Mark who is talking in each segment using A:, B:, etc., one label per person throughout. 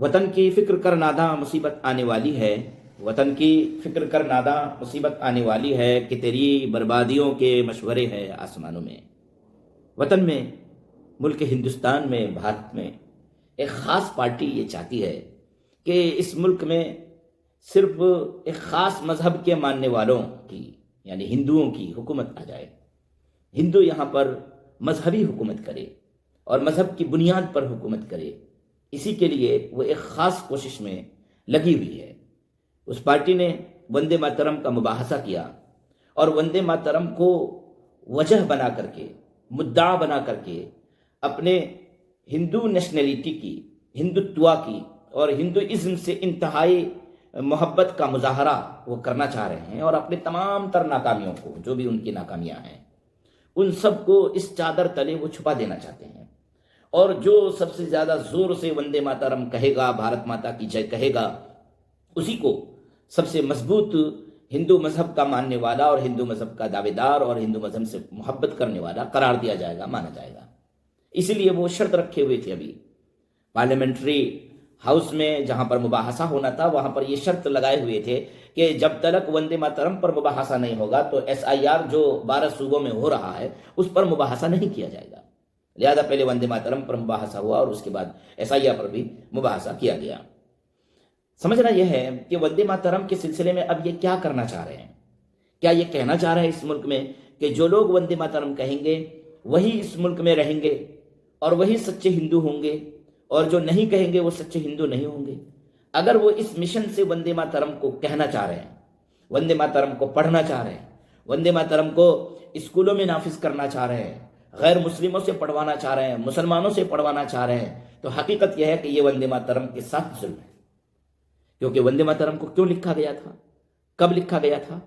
A: وطن کی فکر کر ناداں مصیبت آنے والی ہے، وطن کی فکر کر ناداں مصیبت آنے والی ہے کہ تیری بربادیوں کے مشورے ہیں آسمانوں میں۔ وطن میں، ملک ہندوستان میں، بھارت میں ایک خاص پارٹی یہ چاہتی ہے کہ اس ملک میں صرف ایک خاص مذہب کے ماننے والوں کی، یعنی ہندوؤں کی حکومت آ جائے۔ ہندو یہاں پر مذہبی حکومت کرے اور مذہب کی بنیاد پر حکومت کرے، اسی کے لیے وہ ایک خاص کوشش میں لگی ہوئی ہے۔ اس پارٹی نے وندے ماترم کا مباحثہ کیا اور وندے ماترم کو وجہ بنا کر کے، مدعا بنا کر کے اپنے ہندو نیشنلٹی کی، ہندوتوا کی اور ہندوازم سے انتہائی محبت کا مظاہرہ وہ کرنا چاہ رہے ہیں، اور اپنے تمام تر ناکامیوں کو، جو بھی ان کی ناکامیاں ہیں، ان سب کو اس چادر تلے وہ چھپا دینا چاہتے ہیں۔ اور جو سب سے زیادہ زور سے وندے ماترم کہے گا، بھارت ماتا کی جے کہے گا، اسی کو سب سے مضبوط ہندو مذہب کا ماننے والا اور ہندو مذہب کا دعوے دار اور ہندو مذہب سے محبت کرنے والا قرار دیا جائے گا، مانا جائے گا۔ اسی لیے وہ شرط رکھے ہوئے تھے، ابھی پارلیمنٹری ہاؤس میں جہاں پر مباحثہ ہونا تھا وہاں پر یہ شرط لگائے ہوئے تھے کہ جب تک وندے ماترم پر مباحثہ نہیں ہوگا تو SIR جو 12 صوبوں میں ہو رہا ہے اس پر مباحثہ نہیں کیا جائے گا۔ لہذا پہلے وندے ماترم پر مباحثہ ہوا اور اس کے بعد SIR پر بھی مباحثہ کیا گیا۔ سمجھنا یہ ہے کہ وندے ماترم کے سلسلے میں اب یہ کیا کرنا چاہ رہے ہیں؟ کیا یہ کہنا چاہ رہے ہیں اس ملک میں کہ جو لوگ وندے ماترم کہیں گے وہی اس ملک میں رہیں گے اور وہی سچے ہندو ہوں گے، اور جو نہیں کہیں گے وہ سچے ہندو نہیں ہوں گے؟ اگر وہ اس مشن سے وندے ماترم کو کہنا چاہ رہے ہیں، وندے ماترم کو پڑھنا چاہ رہے ہیں، وندے ماترم کو اسکولوں میں نافذ کرنا چاہ رہے ہیں، غیر مسلموں سے پڑھوانا چاہ رہے ہیں، مسلمانوں سے پڑھوانا چاہ رہے ہیں، تو حقیقت یہ ہے کہ یہ وندے ماترم کے ساتھ ظلم ہے۔ کیونکہ وندے ماترم کو کیوں لکھا گیا تھا، کب لکھا گیا تھا،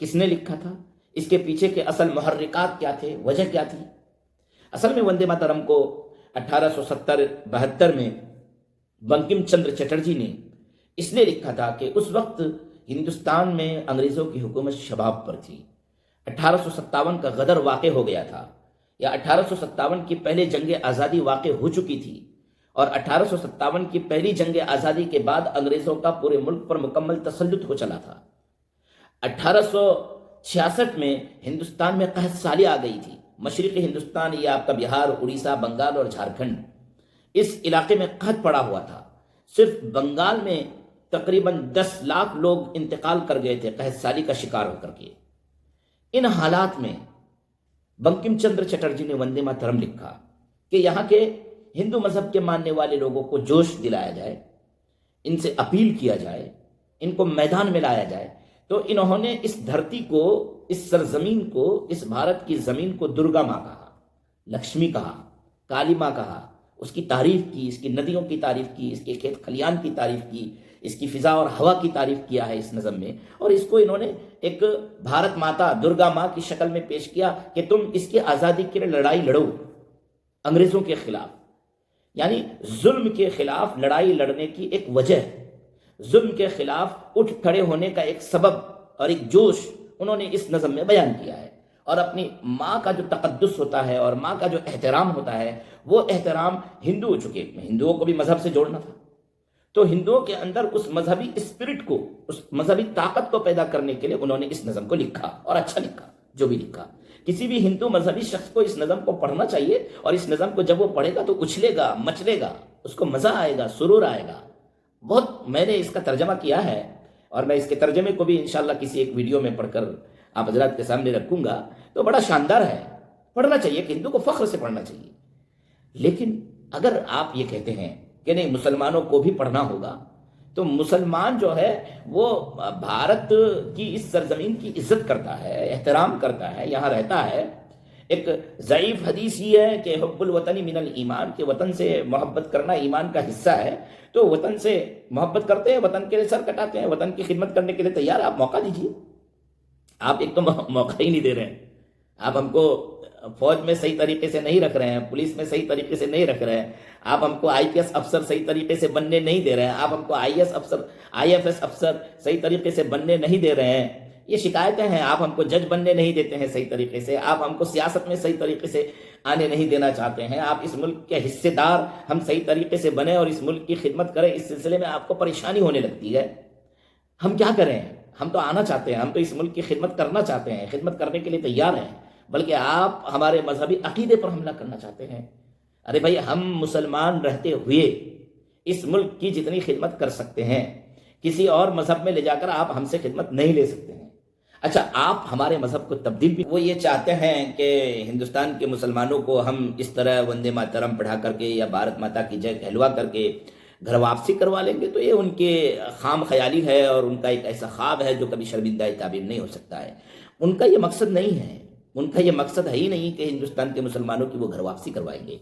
A: کس نے لکھا تھا، اس کے پیچھے کے اصل محرکات کیا تھے، وجہ کیا تھی؟ اصل میں وندے ماترم کو 1872 میں بنکم چندر چٹرجی نے اس لیے لکھا تھا کہ اس وقت ہندوستان میں انگریزوں کی حکومت شباب پر تھی۔ 1857 کا غدر واقع ہو گیا تھا، یا 1857 کی پہلے جنگ آزادی واقع ہو چکی تھی، اور 1857 کی پہلی جنگ آزادی کے بعد انگریزوں کا پورے ملک پر مکمل تسلط ہو چلا تھا۔ 1866 میں ہندوستان میں قحط سالی آ گئی تھی۔ مشرقی ہندوستان، یہ آپ کا بہار، اڑیسہ، بنگال اور جھارکھنڈ، اس علاقے میں قحط پڑا ہوا تھا۔ صرف بنگال میں تقریباً 10 لاکھ لوگ انتقال کر گئے تھے قحط سالی کا شکار ہو کر کے۔ ان حالات میں بنکم چندر چٹرجی نے وندے ماترم لکھا کہ یہاں کے ہندو مذہب کے ماننے والے لوگوں کو جوش دلایا جائے، ان سے اپیل کیا جائے، ان کو میدان میں لایا جائے۔ تو انہوں نے اس دھرتی کو، اس سرزمین کو، اس بھارت کی زمین کو درگا ماں کہا، لکشمی کہا، کالی ماں کہا، اس کی تعریف کی، اس کی ندیوں کی تعریف کی، اس کے کھیت کھلیان کی تعریف کی، اس کی فضا اور ہوا کی تعریف کیا ہے اس نظم میں، اور اس کو انہوں نے ایک بھارت ماتا، درگا ماں کی شکل میں پیش کیا کہ تم اس کی آزادی کے لیے لڑائی لڑو، انگریزوں کے خلاف، یعنی ظلم کے خلاف لڑائی لڑنے کی ایک وجہ، ظلم کے خلاف اٹھ کھڑے ہونے کا ایک سبب اور ایک جوش انہوں نے اس نظم میں بیان کیا ہے۔ اور اپنی ماں کا جو تقدس ہوتا ہے اور ماں کا جو احترام ہوتا ہے، وہ احترام ہندو، چونکہ ہندوؤں کو بھی مذہب سے جوڑنا تھا، تو ہندوؤں کے اندر اس مذہبی اسپرٹ کو، اس مذہبی طاقت کو پیدا کرنے کے لیے انہوں نے اس نظم کو لکھا، اور اچھا لکھا جو بھی لکھا۔ کسی بھی ہندو مذہبی شخص کو اس نظم کو پڑھنا چاہیے، اور اس نظم کو جب وہ پڑھے گا تو اچھلے گا، مچلے گا، اس کو مزہ آئے گا، سرور آئے گا۔ بہت میں نے اس کا ترجمہ کیا ہے، اور میں اس کے ترجمے کو بھی انشاءاللہ کسی ایک ویڈیو میں پڑھ کر آپ حضرات کے سامنے رکھوں گا، تو بڑا شاندار ہے، پڑھنا چاہیے، کہ ہندو کو فخر سے پڑھنا چاہیے۔ لیکن اگر آپ یہ کہتے ہیں کہ نہیں مسلمانوں کو بھی پڑھنا ہوگا، تو مسلمان جو ہے وہ بھارت کی اس سرزمین کی عزت کرتا ہے، احترام کرتا ہے، یہاں رہتا ہے۔ ایک ضعیف حدیث یہ ہے کہ حب الوطنی من الایمان، کہ وطن سے محبت کرنا ایمان کا حصہ ہے۔ تو وطن سے محبت کرتے ہیں، وطن کے لیے سر کٹاتے ہیں، وطن کی خدمت کرنے کے لیے تیار ہیں، آپ موقع دیجیے۔ آپ ایک تو موقع ہی نہیں دے رہے ہیں، آپ ہم کو فوج میں صحیح طریقے سے نہیں رکھ رہے ہیں، پولیس میں صحیح طریقے سے نہیں رکھ رہے ہیں، آپ ہم کو IPS افسر صحیح طریقے سے بننے نہیں دے رہے ہیں، آپ ہم کو IAS افسر، IFS افسر صحیح طریقے سے بننے نہیں دے رہے ہیں، یہ شکایتیں ہیں۔ آپ ہم کو جج بننے نہیں دیتے ہیں صحیح طریقے سے، آپ ہم کو سیاست میں صحیح طریقے سے آنے نہیں دینا چاہتے ہیں، آپ اس ملک کے حصے دار ہم صحیح طریقے سے بنیں اور اس ملک کی خدمت کریں، اس سلسلے میں آپ کو پریشانی ہونے لگتی ہے۔ ہم کیا کریں؟ ہم تو آنا چاہتے ہیں، ہم تو اس ملک کی خدمت کرنا چاہتے ہیں، خدمت کرنے کے لیے تیار ہیں، بلکہ آپ ہمارے مذہبی عقیدے پر حملہ کرنا چاہتے ہیں۔ ارے بھائی، ہم مسلمان رہتے ہوئے اس ملک کی جتنی خدمت کر سکتے ہیں، کسی اور مذہب میں لے جا کر آپ ہم سے خدمت نہیں لے سکتے ہیں۔ اچھا، آپ ہمارے مذہب کو تبدیل بھی، وہ یہ چاہتے ہیں کہ ہندوستان کے مسلمانوں کو ہم اس طرح وندے ماترم پڑھا کر کے یا بھارت ماتا کی جے کہلوا کر کے گھر واپسی کروا لیں گے، تو یہ ان کے خام خیالی ہے اور ان کا ایک ایسا خواب ہے جو کبھی شرمندہ تعبیر نہیں ہو سکتا ہے۔ ان کا یہ مقصد نہیں ہے، ان کا یہ مقصد ہے ہی نہیں کہ ہندوستان کے مسلمانوں کی وہ گھر واپسی کروائیں گے۔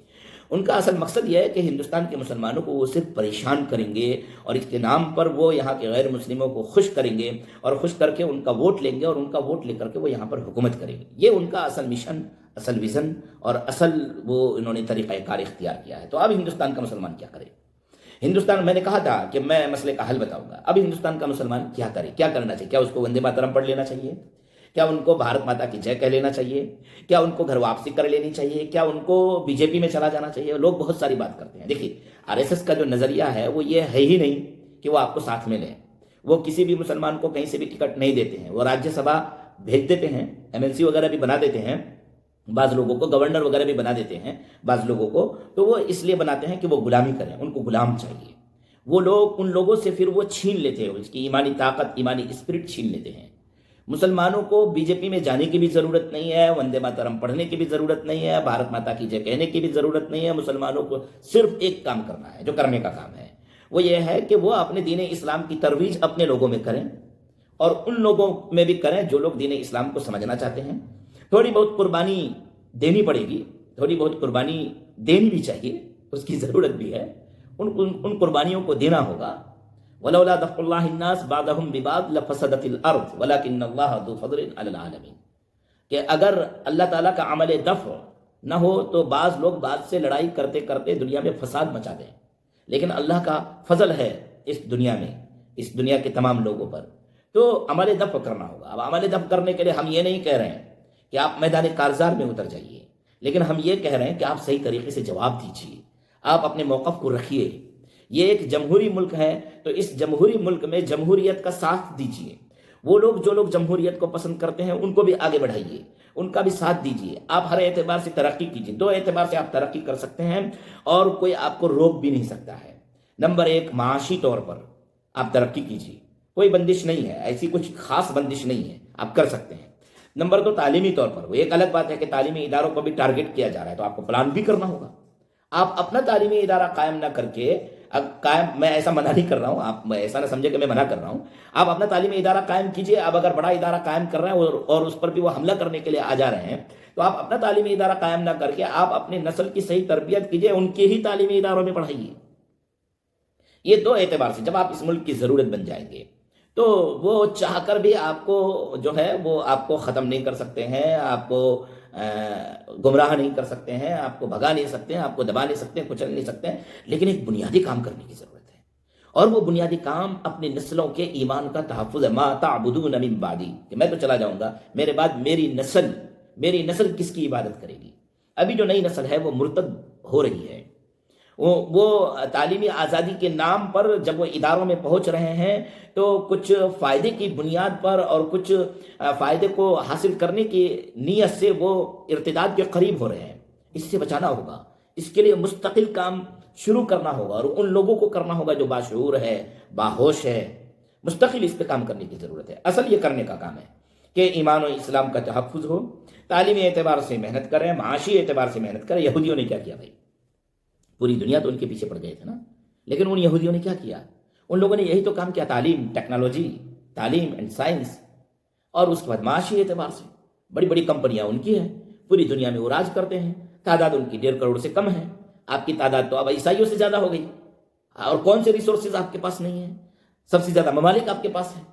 A: ان کا اصل مقصد یہ ہے کہ ہندوستان کے مسلمانوں کو وہ صرف پریشان کریں گے اور اس کے نام پر وہ یہاں کے غیر مسلموں کو خوش کریں گے اور خوش کر کے ان کا ووٹ لیں گے اور ان کا ووٹ لے کر کے وہ یہاں پر حکومت کریں گے۔ یہ ان کا اصل مشن، اصل ویژن اور اصل وہ انہوں نے طریقہ کار اختیار کیا ہے۔ تو اب ہندوستان کا مسلمان کیا کرے؟ ہندوستان، میں نے کہا تھا کہ میں مسئلے کا حل بتاؤں گا۔ اب ہندوستان کا مسلمان کیا کرے، کیا کرنا چاہیے؟ کیا اس کو وندے ماترم پڑھ لینا چاہیے؟ کیا ان کو بھارت ماتا کی جے کہہ لینا چاہیے؟ کیا ان کو گھر واپسی کر لینی چاہیے؟ کیا ان کو بی جے پی میں چلا جانا چاہیے؟ لوگ بہت ساری بات کرتے ہیں۔ دیکھیے، آر ایس ایس کا جو نظریہ ہے وہ یہ ہے ہی نہیں کہ وہ آپ کو ساتھ میں لیں۔ وہ کسی بھی مسلمان کو کہیں سے بھی ٹکٹ نہیں دیتے ہیں، وہ راجیہ سبھا بھیج دیتے ہیں، ایم ایل سی وغیرہ بھی بنا دیتے ہیں، بعض لوگوں کو گورنر وغیرہ بھی بنا دیتے ہیں، بعض لوگوں کو تو وہ اس لیے بناتے ہیں کہ وہ غلامی کریں، ان کو غلام چاہیے۔ وہ لوگ ان لوگوں سے پھر وہ چھین لیتے ہیں، اس کی ایمانی طاقت، ایمانی اسپرٹ چھین لیتے ہیں۔ مسلمانوں کو بی جے پی میں جانے کی بھی ضرورت نہیں ہے، وندے ماترم پڑھنے کی بھی ضرورت نہیں ہے، بھارت ماتا کی جے کہنے کی بھی ضرورت نہیں ہے۔ مسلمانوں کو صرف ایک کام کرنا ہے، جو کرنے کا کام ہے وہ یہ ہے کہ وہ اپنے دین اسلام کی ترویج اپنے لوگوں میں کریں اور ان لوگوں میں بھی کریں جو لوگ دین اسلام کو سمجھنا چاہتے ہیں۔ تھوڑی بہت قربانی دینی پڑے گی، تھوڑی بہت قربانی دینی بھی چاہیے، اس کی ضرورت بھی ہے، ان قربانیوں کو دینا ہوگا۔ وَلَوْلَا دَفْعُ اللَّهِ النَّاسَ بَعْضَهُمْ بِبَعْضٍ لَفَسَدَتِ الْأَرْضُ وَلَكِنَّ اللَّهَ ذُو فَضْلٍ عَلَى الْعَالَمِينَ، کہ اگر اللہ تعالیٰ کا عمل دفع نہ ہو تو بعض لوگ بعض سے لڑائی کرتے کرتے دنیا میں فساد مچا دیں، لیکن اللہ کا فضل ہے اس دنیا میں، اس دنیا کے تمام لوگوں پر، تو عمل دفع کرنا ہوگا۔ اب عمل دفع کرنے کے لیے ہم یہ نہیں کہہ رہے ہیں کہ آپ میدان کارزار میں اتر جائیے، لیکن ہم یہ کہہ رہے ہیں کہ آپ صحیح طریقے سے جواب دیجیے، آپ اپنے موقف کو رکھیے۔ یہ ایک جمہوری ملک ہے تو اس جمہوری ملک میں جمہوریت کا ساتھ دیجیے۔ وہ لوگ جو لوگ جمہوریت کو پسند کرتے ہیں ان کو بھی آگے بڑھائیے، ان کا بھی ساتھ دیجیے۔ آپ ہر اعتبار سے ترقی کیجیے، دو اعتبار سے آپ ترقی کر سکتے ہیں اور کوئی آپ کو روک بھی نہیں سکتا ہے۔ نمبر ایک، معاشی طور پر آپ ترقی کیجیے، کوئی بندش نہیں ہے، ایسی کچھ خاص بندش نہیں ہے، آپ کر سکتے ہیں۔ نمبر دو، تعلیمی طور پر، وہ ایک الگ بات ہے کہ تعلیمی اداروں کو بھی ٹارگٹ کیا جا رہا ہے، تو آپ کو پلان بھی کرنا ہوگا۔ آپ اپنا تعلیمی ادارہ قائم نہ کر کے میں ایسا منع نہیں کر رہا ہوں، آپ ایسا نہ سمجھے کہ میں منع کر رہا ہوں، آپ اپنا تعلیمی ادارہ قائم کیجئے۔ اب اگر بڑا ادارہ قائم کر رہے ہیں اور اس پر بھی وہ حملہ کرنے کے لیے آ جا رہے ہیں تو آپ اپنا تعلیمی ادارہ قائم نہ کر کے آپ اپنی نسل کی صحیح تربیت کیجئے، ان کے ہی تعلیمی اداروں میں پڑھائیے۔ یہ دو اعتبار سے جب آپ اس ملک کی ضرورت بن جائیں گے تو وہ چاہ کر بھی آپ کو جو ہے وہ آپ کو ختم نہیں کر سکتے ہیں، آپ کو گمراہ نہیں کر سکتے ہیں، آپ کو بھگا نہیں سکتے ہیں، آپ کو دبا نہیں سکتے ہیں، کچل نہیں سکتے ہیں، لیکن ایک بنیادی کام کرنے کی ضرورت ہے، اور وہ بنیادی کام اپنی نسلوں کے ایمان کا تحفظ ہے۔ ما تعبدون من بعدی، کہ میں تو چلا جاؤں گا، میرے بعد میری نسل کس کی عبادت کرے گی؟ ابھی جو نئی نسل ہے وہ مرتد ہو رہی ہے، وہ تعلیمی آزادی کے نام پر جب وہ اداروں میں پہنچ رہے ہیں تو کچھ فائدے کی بنیاد پر اور کچھ فائدے کو حاصل کرنے کی نیت سے وہ ارتداد کے قریب ہو رہے ہیں۔ اس سے بچانا ہوگا، اس کے لیے مستقل کام شروع کرنا ہوگا، اور ان لوگوں کو کرنا ہوگا جو باشعور ہے، باہوش ہے، مستقل اس پہ کام کرنے کی ضرورت ہے۔ اصل یہ کرنے کا کام ہے کہ ایمان و اسلام کا تحفظ ہو، تعلیمی اعتبار سے محنت کریں، معاشی اعتبار سے محنت کریں۔ یہودیوں نے کیا کیا بھائی؟ پوری دنیا تو ان کے پیچھے پڑ گئے تھے نا، لیکن ان یہودیوں نے کیا کیا؟ ان لوگوں نے یہی تو کام کیا، تعلیم، ٹیکنالوجی، تعلیم اینڈ سائنس، اور اس کے بعد معاشی اعتبار سے بڑی بڑی کمپنیاں ان کی ہیں، پوری دنیا میں وہ راج کرتے ہیں، تعداد ان کی 1.5 کروڑ سے کم ہے، آپ کی تعداد تو اب عیسائیوں سے زیادہ ہو گئی، اور کون سے ریسورسز آپ کے پاس نہیں ہیں؟ سب سے زیادہ ممالک آپ کے پاس ہیں،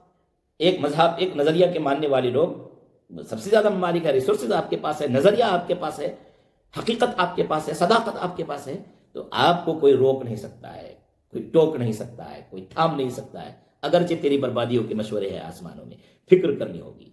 A: ایک مذہب، ایک نظریہ کے ماننے والے لوگ، سب سے زیادہ ممالک ہے، ریسورسز آپ کے پاس ہے، نظریہ آپ کے پاس ہے، حقیقت آپ کے پاس ہے، صداقت آپ کے پاس ہے، تو آپ کو کوئی روک نہیں سکتا ہے، کوئی ٹوک نہیں سکتا ہے، کوئی تھام نہیں سکتا ہے، اگرچہ تیری بربادیوں کے مشورے ہیں آسمانوں میں، فکر کرنی ہوگی۔